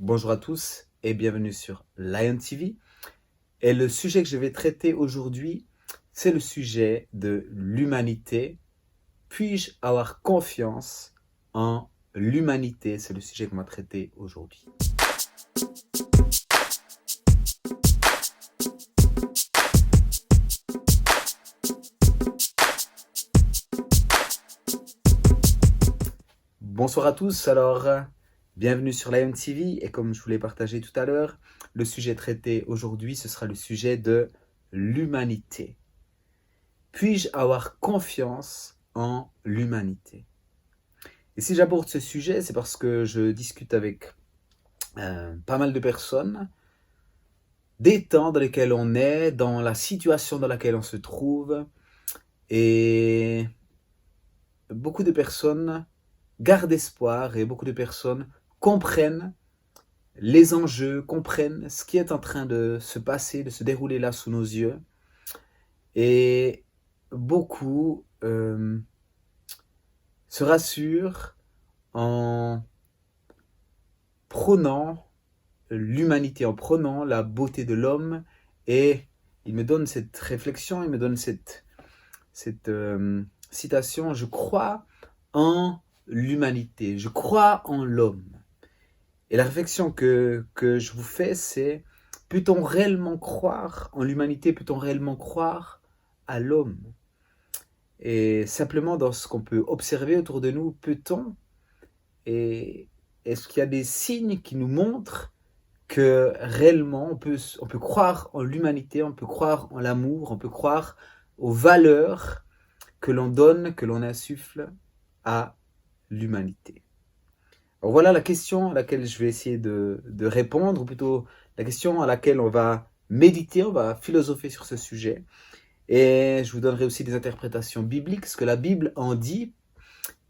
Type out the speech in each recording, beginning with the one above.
Bonjour à tous et bienvenue sur Lion TV. Et le sujet que je vais traiter aujourd'hui, c'est le sujet de l'humanité. Puis-je avoir confiance en l'humanité? C'est le sujet qu'on va traiter aujourd'hui. Bonsoir à tous, bienvenue sur Lion TV et comme je vous l'ai partagé tout à l'heure, le sujet traité aujourd'hui, ce sera le sujet de l'humanité. Puis-je avoir confiance en l'humanité? Et si j'aborde ce sujet, c'est parce que je discute avec pas mal de personnes des temps dans lesquels on est, dans la situation dans laquelle on se trouve, et beaucoup de personnes gardent espoir et beaucoup de personnes comprennent les enjeux, comprennent ce qui est en train de se passer, de se dérouler là sous nos yeux. Et beaucoup se rassurent en prônant l'humanité, en prônant la beauté de l'homme. Et il me donne cette réflexion, il me donne cette citation: je crois en l'humanité, je crois en l'homme. Et la réflexion que je vous fais, c'est: peut-on réellement croire en l'humanité? Peut-on réellement croire à l'homme? Et simplement dans ce qu'on peut observer autour de nous, peut-on? Et est-ce qu'il y a des signes qui nous montrent que réellement on peut croire en l'humanité, on peut croire en l'amour, on peut croire aux valeurs que l'on donne, que l'on insuffle à l'humanité? Alors voilà la question à laquelle je vais essayer de répondre, ou plutôt la question à laquelle on va méditer, on va philosopher sur ce sujet. Et je vous donnerai aussi des interprétations bibliques, ce que la Bible en dit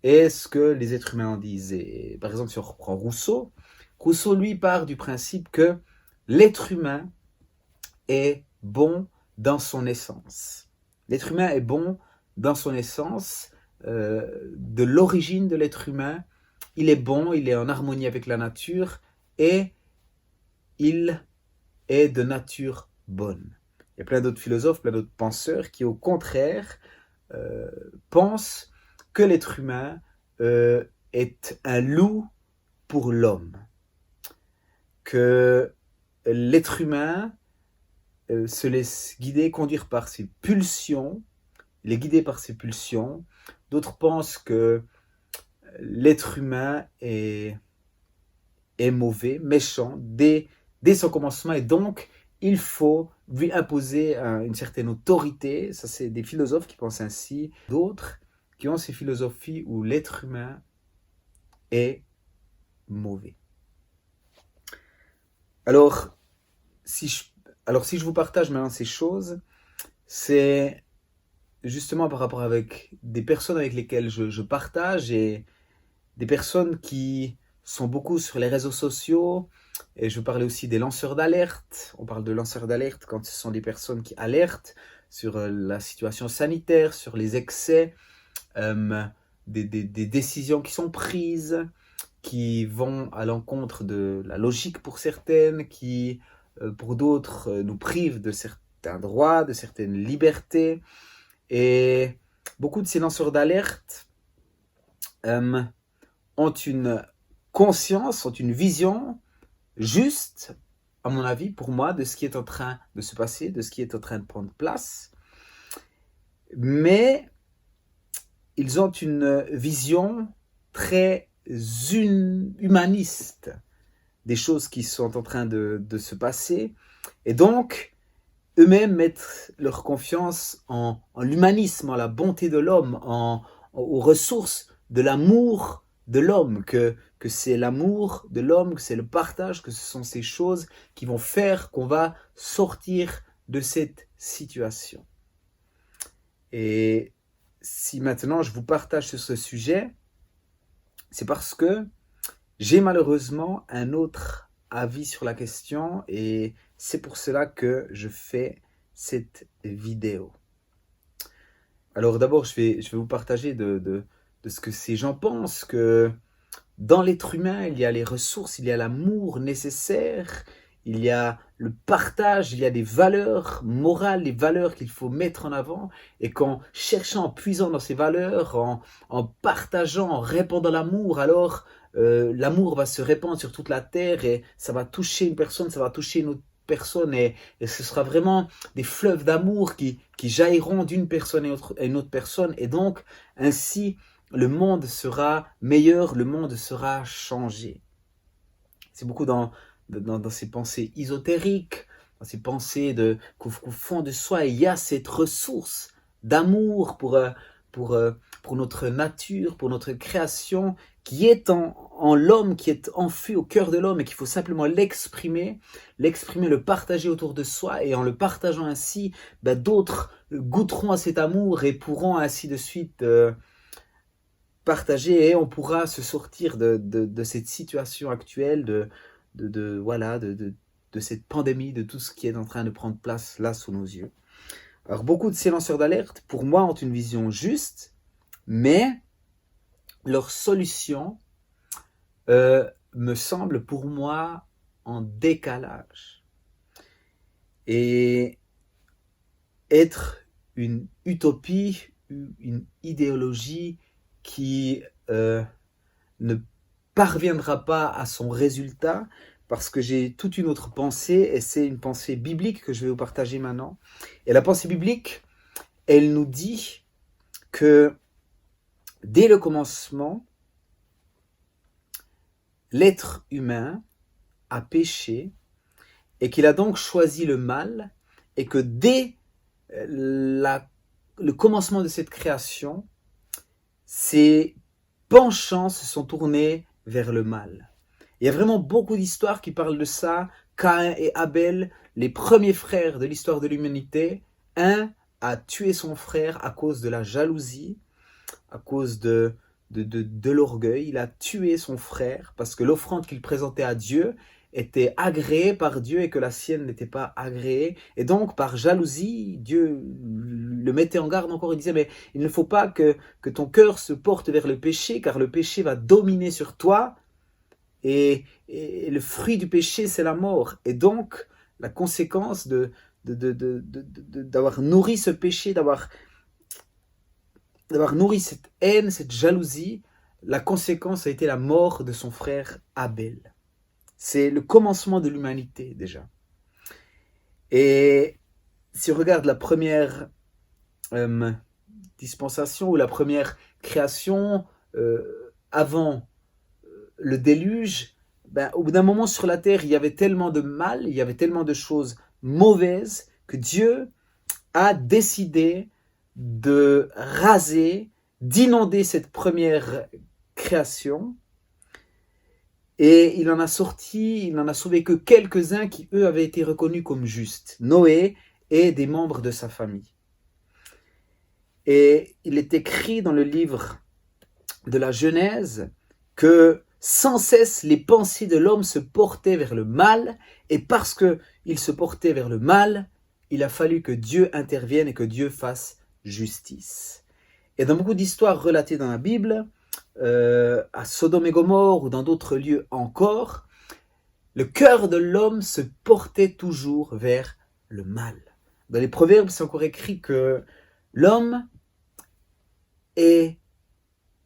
et ce que les êtres humains en disent. Et par exemple, si on reprend Rousseau, Rousseau, lui, part du principe que l'être humain est bon dans son essence. L'être humain est bon dans son essence, de l'origine de l'être humain. Il est bon, il est en harmonie avec la nature et il est de nature bonne. Il y a plein d'autres philosophes, plein d'autres penseurs qui, au contraire, pensent que l'être humain est un loup pour l'homme. Que l'être humain se laisse guider, conduire par ses pulsions. Il est guidé par ses pulsions. D'autres pensent que l'être humain est mauvais, méchant, dès son commencement, et donc il faut lui imposer une certaine autorité. Ça, c'est des philosophes qui pensent ainsi. D'autres qui ont ces philosophies où l'être humain est mauvais. Alors, si je vous partage maintenant ces choses, c'est justement par rapport avec des personnes avec lesquelles je partage, et des personnes qui sont beaucoup sur les réseaux sociaux. Et je parlais aussi des lanceurs d'alerte. On parle de lanceurs d'alerte quand ce sont des personnes qui alertent sur la situation sanitaire, sur les excès, des décisions qui sont prises, qui vont à l'encontre de la logique pour certaines, qui pour d'autres nous privent de certains droits, de certaines libertés. Et beaucoup de ces lanceurs d'alerte ont une conscience, ont une vision juste, à mon avis, pour moi, de ce qui est en train de se passer, de ce qui est en train de prendre place. Mais ils ont une vision très humaniste des choses qui sont en train de se passer. Et donc, eux-mêmes mettent leur confiance en l'humanisme, en la bonté de l'homme, aux ressources de l'amour de l'homme, que c'est l'amour de l'homme, que c'est le partage, que ce sont ces choses qui vont faire qu'on va sortir de cette situation. Et si maintenant je vous partage sur ce sujet, c'est parce que j'ai malheureusement un autre avis sur la question, et c'est pour cela que je fais cette vidéo. Alors d'abord, je vais vous partager de ce que ces gens pensent, que dans l'être humain, il y a les ressources, il y a l'amour nécessaire, il y a le partage, il y a des valeurs morales, les valeurs qu'il faut mettre en avant, et qu'en cherchant, en puisant dans ces valeurs, en partageant, en répandant l'amour, alors l'amour va se répandre sur toute la terre et ça va toucher une personne, ça va toucher une autre personne et ce sera vraiment des fleuves d'amour qui jailliront d'une personne à une autre personne et donc ainsi le monde sera meilleur, le monde sera changé. C'est beaucoup dans ces pensées ésotériques, dans ces pensées qu'au fond de soi, il y a cette ressource d'amour pour notre nature, pour notre création, qui est en l'homme, qui est enfui au cœur de l'homme et qu'il faut simplement l'exprimer, le partager autour de soi et en le partageant ainsi, d'autres goûteront à cet amour et pourront ainsi de suite partager et on pourra se sortir de cette situation actuelle, de cette pandémie, de tout ce qui est en train de prendre place là sous nos yeux. Alors beaucoup de ces lanceurs d'alerte, pour moi, ont une vision juste, mais leur solution me semble pour moi en décalage. Et être une utopie, une idéologie qui ne parviendra pas à son résultat parce que j'ai toute une autre pensée et c'est une pensée biblique que je vais vous partager maintenant. Et la pensée biblique, elle nous dit que dès le commencement, l'être humain a péché et qu'il a donc choisi le mal et que dès le commencement de cette création, ses penchants se sont tournés vers le mal. Il y a vraiment beaucoup d'histoires qui parlent de ça. Caïn et Abel, les premiers frères de l'histoire de l'humanité, un a tué son frère à cause de la jalousie, à cause de l'orgueil. Il a tué son frère parce que l'offrande qu'il présentait à Dieu était agréée par Dieu et que la sienne n'était pas agréée. Et donc, par jalousie, Dieu le mettait en garde encore. Il disait, mais il ne faut pas que ton cœur se porte vers le péché, car le péché va dominer sur toi. Et le fruit du péché, c'est la mort. Et donc, la conséquence d'avoir nourri ce péché, d'avoir nourri cette haine, cette jalousie, la conséquence a été la mort de son frère Abel. C'est le commencement de l'humanité déjà. Et si on regarde la première dispensation ou la première création avant le déluge, au bout d'un moment sur la terre, il y avait tellement de mal, il y avait tellement de choses mauvaises que Dieu a décidé de raser, d'inonder cette première création. Et il en a sauvé que quelques-uns qui, eux, avaient été reconnus comme justes. Noé et des membres de sa famille. Et il est écrit dans le livre de la Genèse que sans cesse les pensées de l'homme se portaient vers le mal, et parce qu'il se portait vers le mal, il a fallu que Dieu intervienne et que Dieu fasse justice. Et dans beaucoup d'histoires relatées dans la Bible, à Sodome et Gomorrhe ou dans d'autres lieux encore, le cœur de l'homme se portait toujours vers le mal. Dans les Proverbes, c'est encore écrit que l'homme est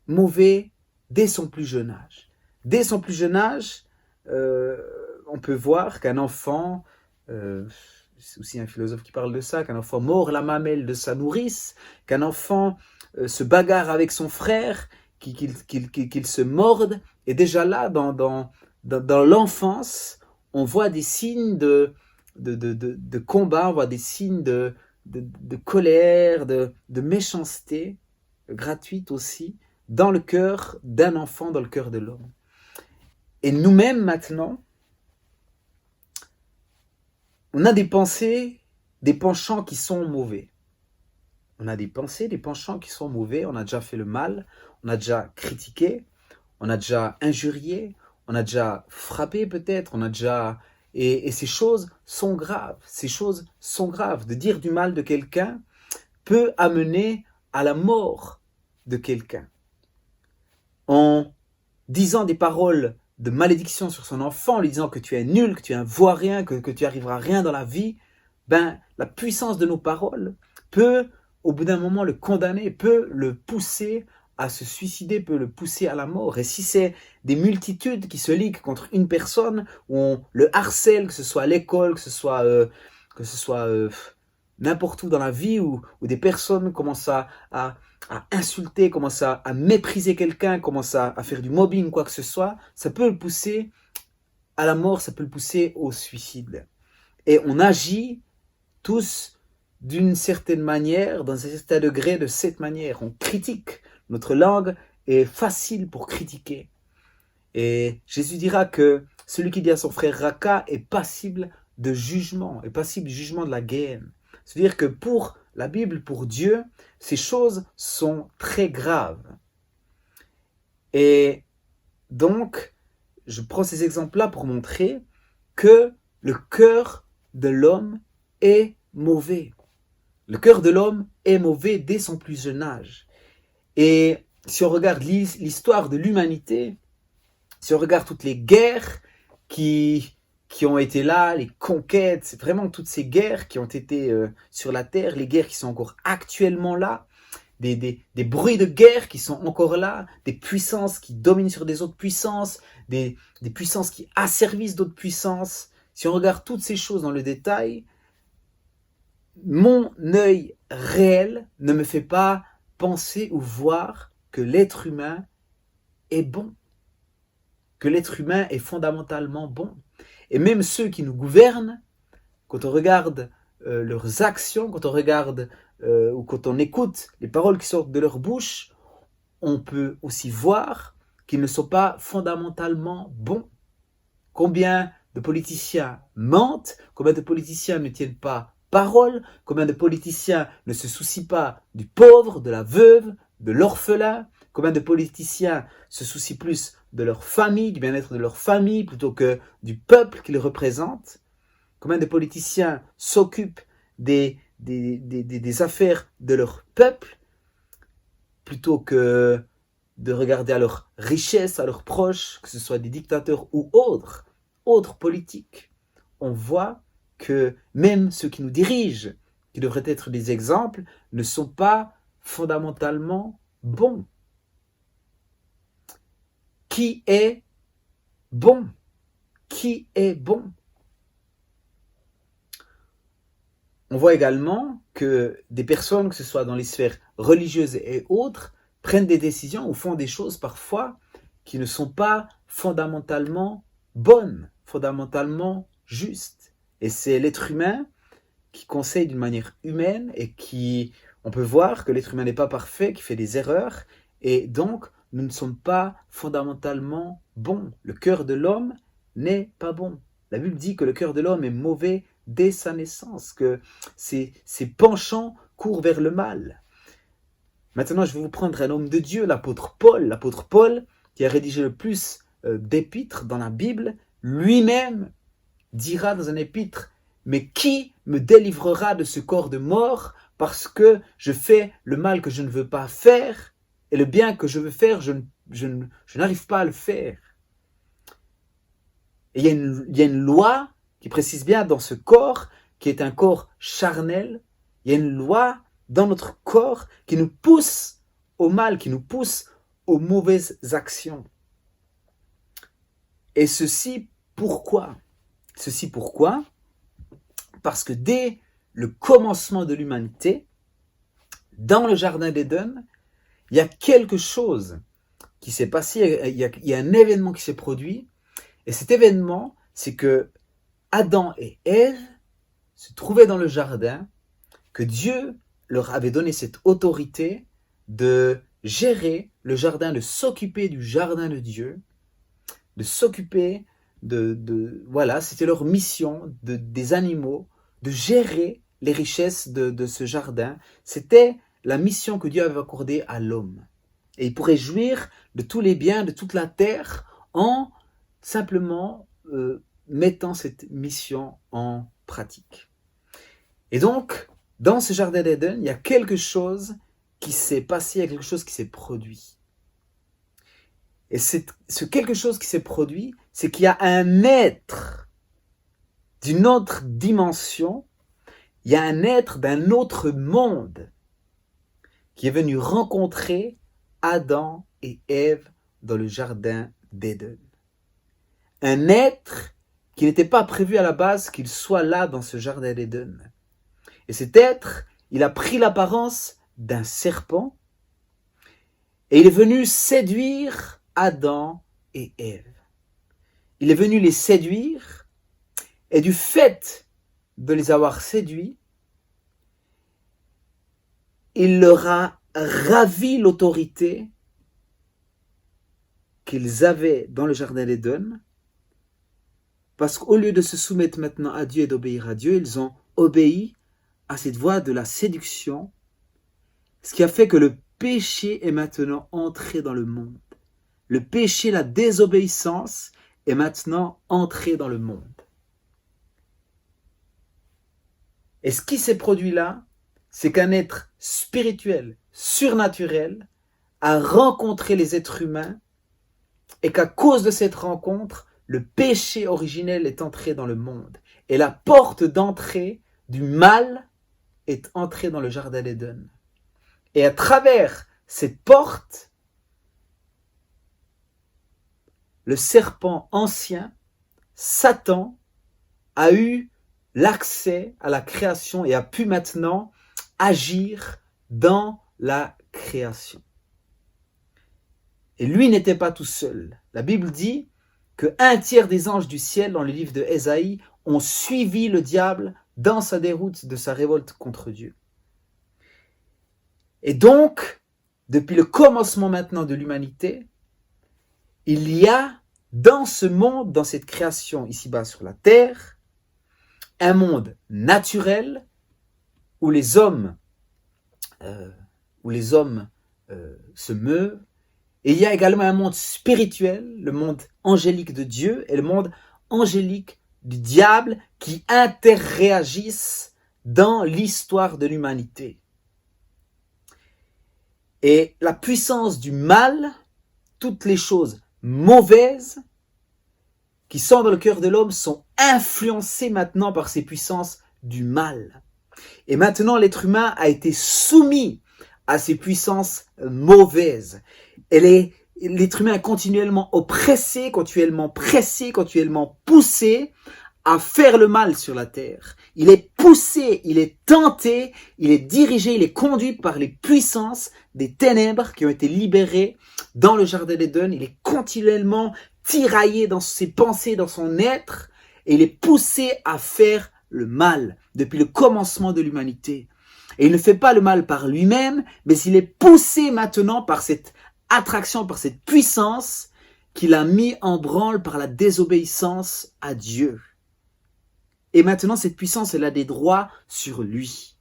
mauvais dès son plus jeune âge. Dès son plus jeune âge, on peut voir qu'un enfant, c'est aussi un philosophe qui parle de ça, qu'un enfant mord la mamelle de sa nourrice, qu'un enfant se bagarre avec son frère, qu'il se morde. Et déjà là, dans l'enfance, on voit des signes de combat, on voit des signes de colère, de méchanceté, gratuite aussi, dans le cœur d'un enfant, dans le cœur de l'homme. Et nous-mêmes maintenant, on a des pensées, des penchants qui sont mauvais. On a des pensées, des penchants qui sont mauvais, on a déjà fait le mal, on a déjà critiqué, on a déjà injurié, on a déjà frappé peut-être, on a déjà... Et ces choses sont graves, ces choses sont graves. De dire du mal de quelqu'un peut amener à la mort de quelqu'un. On disant des paroles de malédiction sur son enfant, en lui disant que tu es nul, que tu es un vaurien, que tu arriveras à rien dans la vie, ben, la puissance de nos paroles peut, au bout d'un moment, le condamner, peut le pousser à se suicider, peut le pousser à la mort. Et si c'est des multitudes qui se liguent contre une personne, où on le harcèle, que ce soit à l'école, que ce soit n'importe où dans la vie, où des personnes commencent à insulter, commencent à mépriser quelqu'un, commencent à faire du mobbing, quoi que ce soit, ça peut le pousser à la mort, ça peut le pousser au suicide. Et on agit tous d'une certaine manière, dans un certain degré, de cette manière. On critique. Notre langue est facile pour critiquer. Et Jésus dira que celui qui dit à son frère Raka est passible de jugement, est passible du jugement de la guerre. C'est-à-dire que pour la Bible, pour Dieu, ces choses sont très graves. Et donc, je prends ces exemples-là pour montrer que le cœur de l'homme est mauvais. Le cœur de l'homme est mauvais dès son plus jeune âge. Et si on regarde l'histoire de l'humanité, si on regarde toutes les guerres qui ont été là, les conquêtes, c'est vraiment toutes ces guerres qui ont été sur la terre, les guerres qui sont encore actuellement là, des bruits de guerre qui sont encore là, des puissances qui dominent sur des autres puissances, des puissances qui asservissent d'autres puissances. Si on regarde toutes ces choses dans le détail, mon œil réel ne me fait pas penser ou voir que l'être humain est bon, que l'être humain est fondamentalement bon. Et même ceux qui nous gouvernent, quand on regarde leurs actions, quand on regarde ou quand on écoute les paroles qui sortent de leur bouche, on peut aussi voir qu'ils ne sont pas fondamentalement bons. Combien de politiciens mentent, combien de politiciens ne tiennent pas parole, combien de politiciens ne se soucient pas du pauvre, de la veuve, de l'orphelin, combien de politiciens se soucient plus de leur famille, du bien-être de leur famille, plutôt que du peuple qu'ils représentent. Combien de politiciens s'occupent des affaires de leur peuple, plutôt que de regarder à leur richesse, à leurs proches, que ce soit des dictateurs ou autres politiques. On voit que même ceux qui nous dirigent, qui devraient être des exemples, ne sont pas fondamentalement bons. Qui est bon? Qui est bon? On voit également que des personnes, que ce soit dans les sphères religieuses et autres, prennent des décisions ou font des choses parfois qui ne sont pas fondamentalement bonnes, fondamentalement justes. Et c'est l'être humain qui conseille d'une manière humaine et on peut voir que l'être humain n'est pas parfait, qui fait des erreurs, et donc nous ne sommes pas fondamentalement bons. Le cœur de l'homme n'est pas bon. La Bible dit que le cœur de l'homme est mauvais dès sa naissance, que ses penchants courent vers le mal. Maintenant, je vais vous prendre un homme de Dieu, l'apôtre Paul, qui a rédigé le plus d'épîtres dans la Bible, lui-même dira dans un épître: mais qui me délivrera de ce corps de mort, parce que je fais le mal que je ne veux pas faire, et le bien que je veux faire, je n'arrive pas à le faire. Et il y a une loi qui précise bien dans ce corps, qui est un corps charnel, il y a une loi dans notre corps qui nous pousse au mal, qui nous pousse aux mauvaises actions. Et ceci pourquoi? Ceci pourquoi? Parce que dès le commencement de l'humanité, dans le jardin d'Éden, il y a quelque chose qui s'est passé, il y a un événement qui s'est produit, et cet événement, c'est que Adam et Ève se trouvaient dans le jardin, que Dieu leur avait donné cette autorité de gérer le jardin, de s'occuper du jardin de Dieu, de s'occuper voilà, c'était leur mission des animaux, de gérer les richesses de ce jardin. C'était la mission que Dieu avait accordée à l'homme. Et il pourrait jouir de tous les biens de toute la terre en simplement mettant cette mission en pratique. Et donc, dans ce jardin d'Éden, il y a quelque chose qui s'est passé, il y a quelque chose qui s'est produit. Et ce quelque chose qui s'est produit, c'est qu'il y a un être d'une autre dimension, il y a un être d'un autre monde qui est venu rencontrer Adam et Ève dans le jardin d'Éden. Un être qui n'était pas prévu à la base qu'il soit là dans ce jardin d'Éden. Et cet être, il a pris l'apparence d'un serpent et il est venu séduire Adam et Ève. Il est venu les séduire et du fait de les avoir séduits, il leur a ravi l'autorité qu'ils avaient dans le jardin d'Éden, parce qu'au lieu de se soumettre maintenant à Dieu et d'obéir à Dieu, ils ont obéi à cette voie de la séduction, ce qui a fait que le péché est maintenant entré dans le monde. Le péché, la désobéissance est maintenant entré dans le monde. Et ce qui s'est produit là, c'est qu'un être spirituel, surnaturel, a rencontré les êtres humains et qu'à cause de cette rencontre, le péché originel est entré dans le monde. Et la porte d'entrée du mal est entrée dans le jardin d'Éden. Et à travers cette porte, le serpent ancien, Satan, a eu l'accès à la création et a pu maintenant agir dans la création. Et lui n'était pas tout seul. La Bible dit que 1/3 des anges du ciel, dans le livre de Ésaïe, ont suivi le diable dans sa déroute de sa révolte contre Dieu. Et donc, depuis le commencement maintenant de l'humanité, il y a dans ce monde, dans cette création ici-bas sur la terre, un monde naturel où les hommes se meuvent. Et il y a également un monde spirituel, le monde angélique de Dieu et le monde angélique du diable qui interréagissent dans l'histoire de l'humanité. Et la puissance du mal, toutes les choses mauvaises qui sont dans le cœur de l'homme sont influencées maintenant par ces puissances du mal. Et maintenant, l'être humain a été soumis à ces puissances mauvaises. L'être humain est continuellement oppressé, continuellement pressé, continuellement poussé à faire le mal sur la terre. Il est poussé, il est tenté, il est dirigé, il est conduit par les puissances des ténèbres qui ont été libérées dans le jardin d'Éden. Il est continuellement tiraillé dans ses pensées, dans son être, et il est poussé à faire le mal depuis le commencement de l'humanité. Et il ne fait pas le mal par lui-même, mais il est poussé maintenant par cette attraction, par cette puissance qu'il a mis en branle par la désobéissance à Dieu. Et maintenant, cette puissance, elle a des droits sur lui.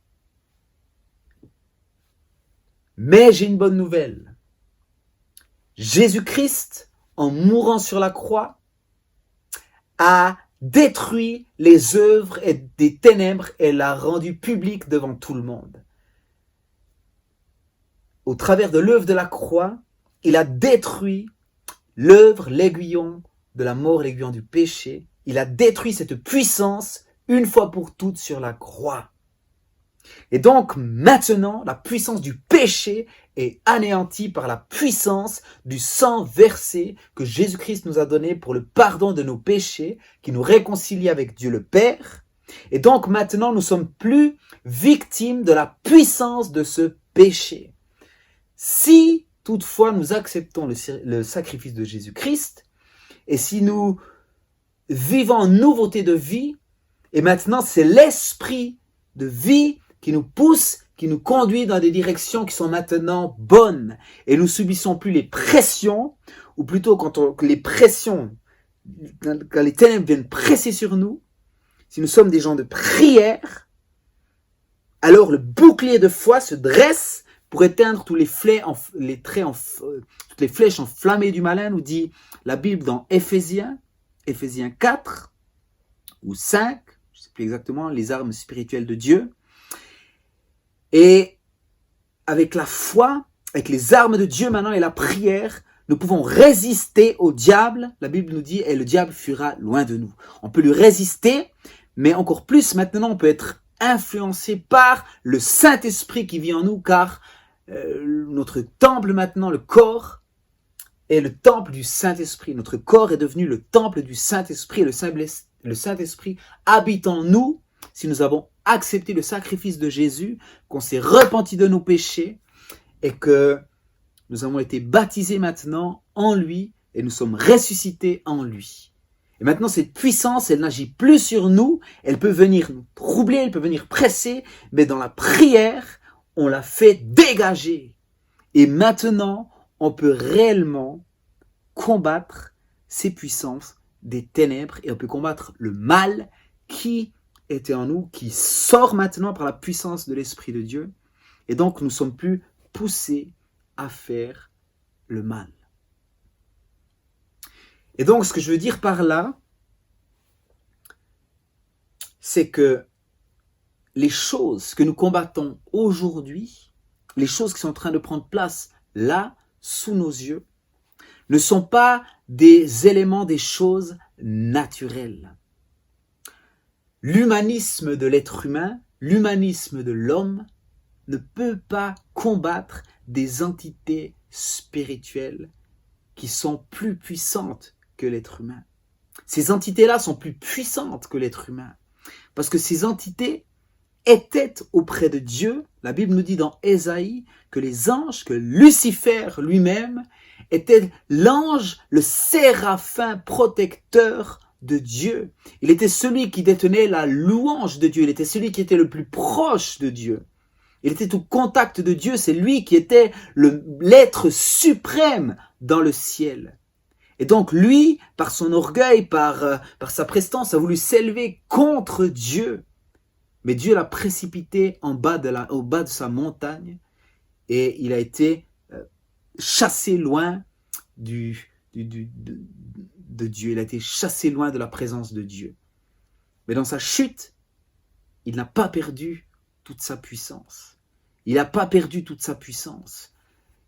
Mais j'ai une bonne nouvelle. Jésus-Christ, en mourant sur la croix, a détruit les œuvres des ténèbres et l'a rendu public devant tout le monde. Au travers de l'œuvre de la croix, il a détruit l'œuvre, l'aiguillon de la mort, l'aiguillon du péché. Il a détruit cette puissance une fois pour toutes sur la croix. Et donc maintenant, la puissance du péché est anéantie par la puissance du sang versé que Jésus-Christ nous a donné pour le pardon de nos péchés, qui nous réconcilie avec Dieu le Père. Et donc maintenant, nous ne sommes plus victimes de la puissance de ce péché. Si toutefois nous acceptons le sacrifice de Jésus-Christ, et si nous vivons en nouveauté de vie, et maintenant c'est l'esprit de vie qui nous pousse, qui nous conduit dans des directions qui sont maintenant bonnes. Et nous subissons plus les pressions, ou plutôt quand les ténèbres viennent presser sur nous, si nous sommes des gens de prière, alors le bouclier de foi se dresse pour éteindre toutes les flèches enflammées du malin, nous dit la Bible dans Éphésiens 4 ou 5, je ne sais plus exactement, les armes spirituelles de Dieu. Et avec la foi, avec les armes de Dieu maintenant et la prière, nous pouvons résister au diable. La Bible nous dit, et le diable fuira loin de nous. On peut lui résister, mais encore plus maintenant, on peut être influencé par le Saint-Esprit qui vit en nous, car notre temple maintenant, le corps, est le temple du Saint-Esprit. Notre corps est devenu le temple du Saint-Esprit. Le Saint-Esprit habite en nous si nous avons accepté le sacrifice de Jésus, qu'on s'est repenti de nos péchés et que nous avons été baptisés maintenant en lui et nous sommes ressuscités en lui. Et maintenant, cette puissance, elle n'agit plus sur nous, elle peut venir nous troubler, elle peut venir presser, mais dans la prière, on la fait dégager. Et maintenant, on peut réellement combattre ces puissances des ténèbres et on peut combattre le mal qui était en nous, qui sort maintenant par la puissance de l'Esprit de Dieu. Et donc, nous ne sommes plus poussés à faire le mal. Et donc, ce que je veux dire par là, c'est que les choses que nous combattons aujourd'hui, les choses qui sont en train de prendre place là, sous nos yeux, ne sont pas des éléments, des choses naturelles. L'humanisme de l'être humain, l'humanisme de l'homme, ne peut pas combattre des entités spirituelles qui sont plus puissantes que l'être humain. Ces entités-là sont plus puissantes que l'être humain. Parce que ces entités étaient auprès de Dieu. La Bible nous dit dans Ésaïe que les anges, que Lucifer lui-même était l'ange, le séraphin protecteur de Dieu. Il était celui qui détenait la louange de Dieu. Il était celui qui était le plus proche de Dieu. Il était au contact de Dieu. C'est lui qui était l'être suprême dans le ciel. Et donc lui, par son orgueil, par sa prestance, a voulu s'élever contre Dieu. Mais Dieu l'a précipité au bas de sa montagne et il a été chassé loin de Dieu. Il a été chassé loin de la présence de Dieu. Mais dans sa chute, il n'a pas perdu toute sa puissance. Il n'a pas perdu toute sa puissance.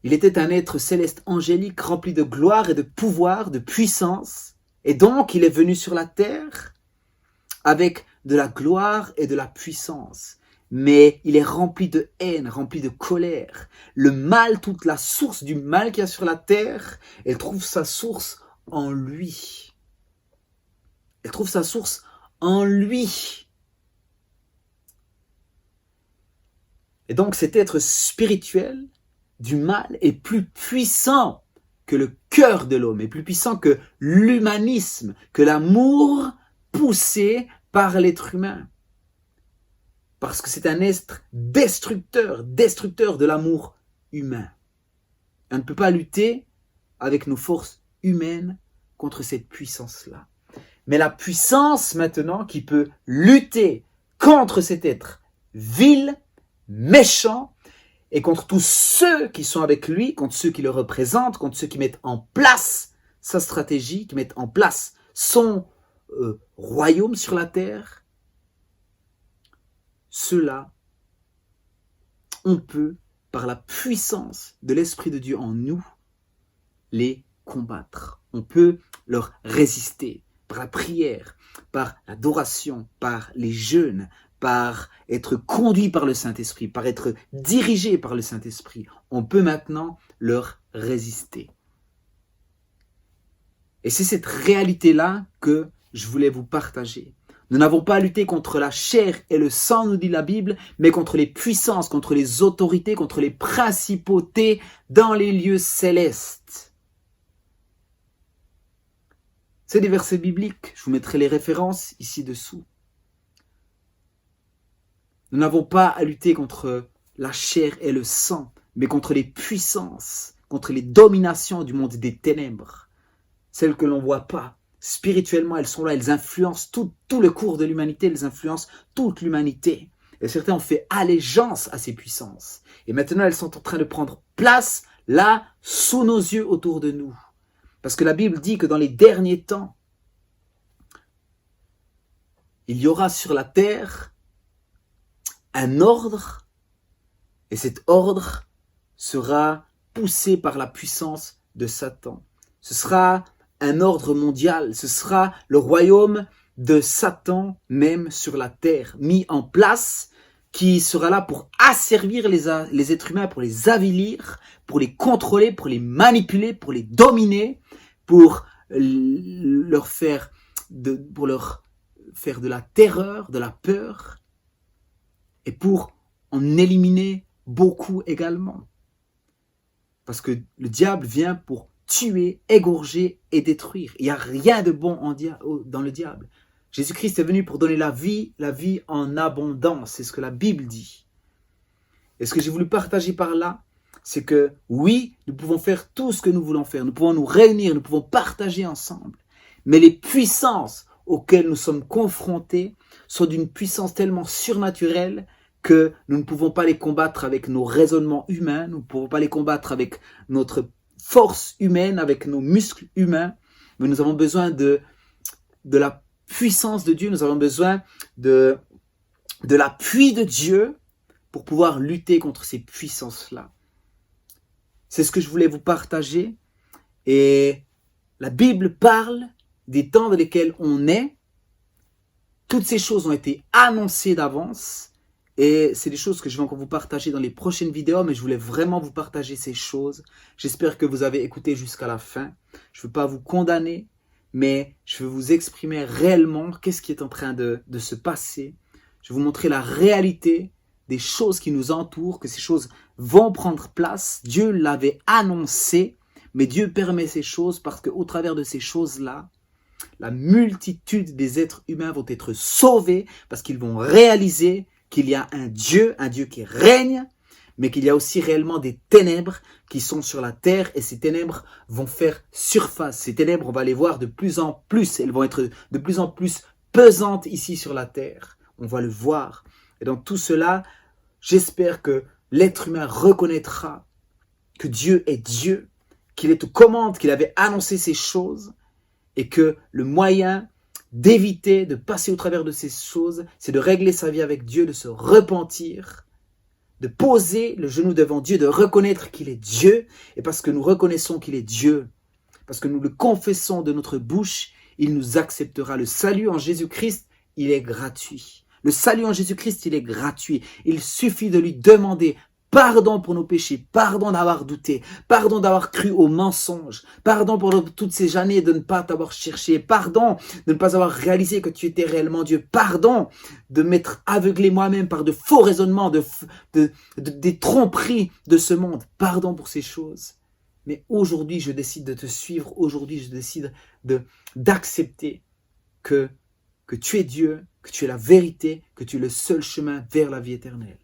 Il était un être céleste angélique rempli de gloire et de pouvoir, de puissance. Et donc, il est venu sur la terre avec de la gloire et de la puissance. Mais il est rempli de haine, rempli de colère. Le mal, toute la source du mal qu'il y a sur la terre, elle trouve sa source en lui. Elle trouve sa source en lui. Et donc cet être spirituel du mal est plus puissant que le cœur de l'homme, est plus puissant que l'humanisme, que l'amour poussé par l'être humain. Parce que c'est un être destructeur de l'amour humain. On ne peut pas lutter avec nos forces humaines contre cette puissance-là. Mais la puissance maintenant qui peut lutter contre cet être vil, méchant, et contre tous ceux qui sont avec lui, contre ceux qui le représentent, contre ceux qui mettent en place sa stratégie, qui mettent en place son royaume sur la terre, ceux-là, on peut, par la puissance de l'Esprit de Dieu en nous, les combattre. On peut leur résister par la prière, par l'adoration, par les jeûnes, par être conduit par le Saint-Esprit, par être dirigé par le Saint-Esprit. On peut maintenant leur résister. Et c'est cette réalité-là que je voulais vous partager. Nous n'avons pas à lutter contre la chair et le sang, nous dit la Bible, mais contre les puissances, contre les autorités, contre les principautés dans les lieux célestes. C'est des versets bibliques, je vous mettrai les références ici dessous. Nous n'avons pas à lutter contre la chair et le sang, mais contre les puissances, contre les dominations du monde des ténèbres, celles que l'on ne voit pas. Spirituellement, elles sont là, elles influencent tout le cours de l'humanité, elles influencent toute l'humanité. Et certains ont fait allégeance à ces puissances. Et maintenant, elles sont en train de prendre place là, sous nos yeux, autour de nous. Parce que la Bible dit que dans les derniers temps, il y aura sur la terre un ordre, et cet ordre sera poussé par la puissance de Satan. Ce sera un ordre mondial, ce sera le royaume de Satan même sur la terre, mis en place, qui sera là pour asservir les êtres humains, pour les avilir, pour les contrôler, pour les manipuler, pour les dominer, pour leur faire de la terreur, de la peur, et pour en éliminer beaucoup également. Parce que le diable vient pour tuer, égorger et détruire. Il n'y a rien de bon dans le diable. Jésus-Christ est venu pour donner la vie en abondance. C'est ce que la Bible dit. Et ce que j'ai voulu partager par là, c'est que oui, nous pouvons faire tout ce que nous voulons faire. Nous pouvons nous réunir, nous pouvons partager ensemble. Mais les puissances auxquelles nous sommes confrontés sont d'une puissance tellement surnaturelle que nous ne pouvons pas les combattre avec nos raisonnements humains, nous ne pouvons pas les combattre avec notre force humaine, avec nos muscles humains, mais nous avons besoin de la puissance de Dieu, nous avons besoin de l'appui de Dieu pour pouvoir lutter contre ces puissances-là. C'est ce que je voulais vous partager. Et la Bible parle des temps dans lesquels on est. Toutes ces choses ont été annoncées d'avance. Et c'est des choses que je vais encore vous partager dans les prochaines vidéos, mais je voulais vraiment vous partager ces choses. J'espère que vous avez écouté jusqu'à la fin. Je ne veux pas vous condamner, mais je veux vous exprimer réellement qu'est-ce qui est en train de se passer. Je vais vous montrer la réalité des choses qui nous entourent, que ces choses vont prendre place. Dieu l'avait annoncé, mais Dieu permet ces choses parce qu'au travers de ces choses-là, la multitude des êtres humains vont être sauvés parce qu'ils vont réaliser qu'il y a un Dieu qui règne, mais qu'il y a aussi réellement des ténèbres qui sont sur la terre et ces ténèbres vont faire surface. Ces ténèbres, on va les voir de plus en plus, elles vont être de plus en plus pesantes ici sur la terre. On va le voir. Et dans tout cela, j'espère que l'être humain reconnaîtra que Dieu est Dieu, qu'il est aux commandes, qu'il avait annoncé ces choses et que le moyen d'éviter de passer au travers de ces choses, c'est de régler sa vie avec Dieu, de se repentir, de poser le genou devant Dieu, de reconnaître qu'il est Dieu. Et parce que nous reconnaissons qu'il est Dieu, parce que nous le confessons de notre bouche, il nous acceptera. Le salut en Jésus-Christ, il est gratuit. Le salut en Jésus-Christ, il est gratuit. Il suffit de lui demander pardon pour nos péchés, pardon d'avoir douté, pardon d'avoir cru aux mensonges, pardon pour toutes ces années de ne pas t'avoir cherché, pardon de ne pas avoir réalisé que tu étais réellement Dieu, pardon de m'être aveuglé moi-même par de faux raisonnements, des tromperies de ce monde, pardon pour ces choses. Mais aujourd'hui, je décide de te suivre, aujourd'hui, je décide d'accepter que tu es Dieu, que tu es la vérité, que tu es le seul chemin vers la vie éternelle.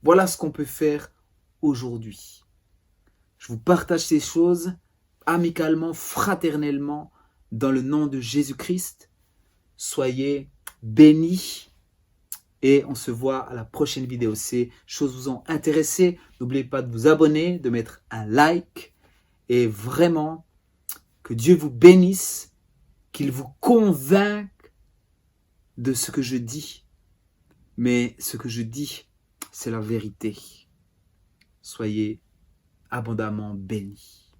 Voilà ce qu'on peut faire aujourd'hui. Je vous partage ces choses amicalement, fraternellement, dans le nom de Jésus-Christ. Soyez bénis et on se voit à la prochaine vidéo. Ces choses vous ont intéressé. N'oubliez pas de vous abonner, de mettre un like et vraiment que Dieu vous bénisse, qu'il vous convainque de ce que je dis. Mais ce que je dis, c'est la vérité. Soyez abondamment bénis.